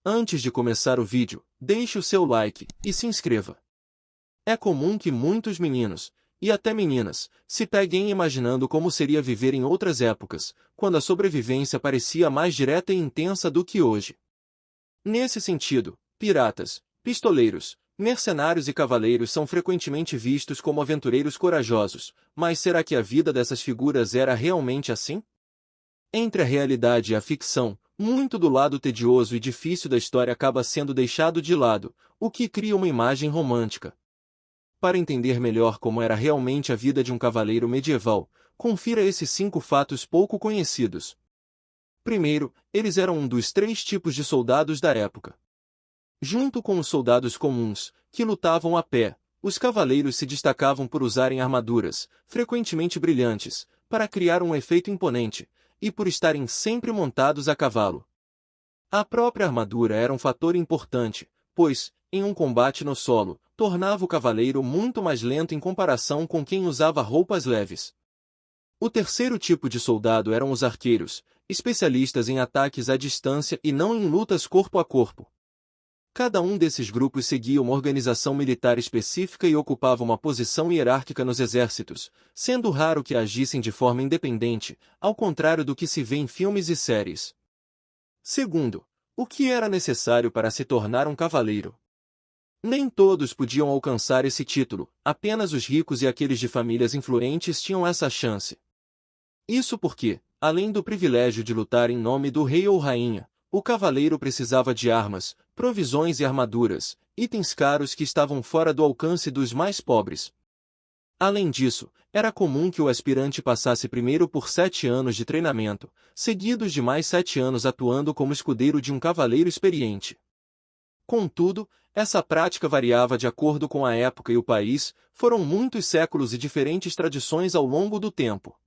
Antes de começar o vídeo, deixe o seu like e se inscreva. É comum que muitos meninos, e até meninas, se peguem imaginando como seria viver em outras épocas, quando a sobrevivência parecia mais direta e intensa do que hoje. Nesse sentido, piratas, pistoleiros, mercenários e cavaleiros são frequentemente vistos como aventureiros corajosos, mas será que a vida dessas figuras era realmente assim? Entre a realidade e a ficção, muito do lado tedioso e difícil da história acaba sendo deixado de lado, o que cria uma imagem romântica. Para entender melhor como era realmente a vida de um cavaleiro medieval, confira esses 5 fatos pouco conhecidos. Primeiro, eles eram um dos 3 tipos de soldados da época. Junto com os soldados comuns, que lutavam a pé, os cavaleiros se destacavam por usarem armaduras, frequentemente brilhantes, para criar um efeito imponente, e por estarem sempre montados a cavalo. A própria armadura era um fator importante, pois, em um combate no solo, tornava o cavaleiro muito mais lento em comparação com quem usava roupas leves. O terceiro tipo de soldado eram os arqueiros, especialistas em ataques à distância e não em lutas corpo a corpo. Cada um desses grupos seguia uma organização militar específica e ocupava uma posição hierárquica nos exércitos, sendo raro que agissem de forma independente, ao contrário do que se vê em filmes e séries. Segundo, o que era necessário para se tornar um cavaleiro? Nem todos podiam alcançar esse título, apenas os ricos e aqueles de famílias influentes tinham essa chance. Isso porque, além do privilégio de lutar em nome do rei ou rainha, o cavaleiro precisava de armas, provisões e armaduras, itens caros que estavam fora do alcance dos mais pobres. Além disso, era comum que o aspirante passasse primeiro por 7 anos de treinamento, seguidos de mais 7 anos atuando como escudeiro de um cavaleiro experiente. Contudo, essa prática variava de acordo com a época e o país, foram muitos séculos e diferentes tradições ao longo do tempo.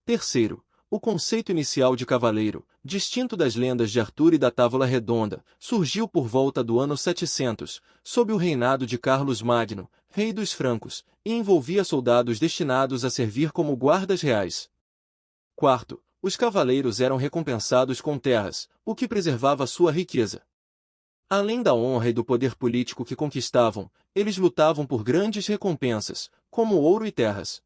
Terceiro, o conceito inicial de cavaleiro, distinto das lendas de Arthur e da Távola Redonda, surgiu por volta do ano 700, sob o reinado de Carlos Magno, rei dos francos, e envolvia soldados destinados a servir como guardas reais. Quarto, os cavaleiros eram recompensados com terras, o que preservava sua riqueza. Além da honra e do poder político que conquistavam, eles lutavam por grandes recompensas, como ouro e terras.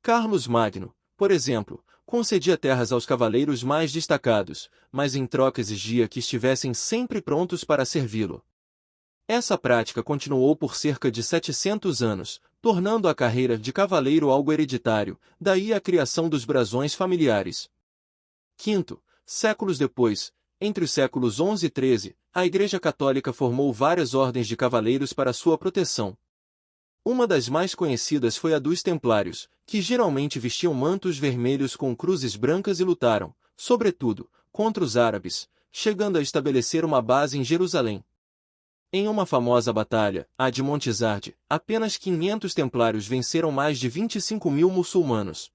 Carlos Magno, por exemplo, concedia terras aos cavaleiros mais destacados, mas em troca exigia que estivessem sempre prontos para servi-lo. Essa prática continuou por cerca de 700 anos, tornando a carreira de cavaleiro algo hereditário, daí a criação dos brasões familiares. Quinto, séculos depois, entre os séculos XI e XIII, a Igreja Católica formou várias ordens de cavaleiros para sua proteção. Uma das mais conhecidas foi a dos Templários, que geralmente vestiam mantos vermelhos com cruzes brancas e lutaram, sobretudo, contra os árabes, chegando a estabelecer uma base em Jerusalém. Em uma famosa batalha, a de Montizarde, apenas 500 templários venceram mais de 25.000 muçulmanos.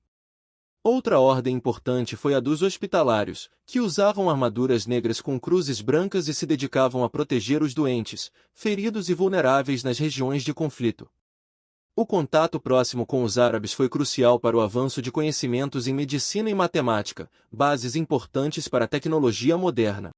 Outra ordem importante foi a dos Hospitalários, que usavam armaduras negras com cruzes brancas e se dedicavam a proteger os doentes, feridos e vulneráveis nas regiões de conflito. O contato próximo com os árabes foi crucial para o avanço de conhecimentos em medicina e matemática, bases importantes para a tecnologia moderna.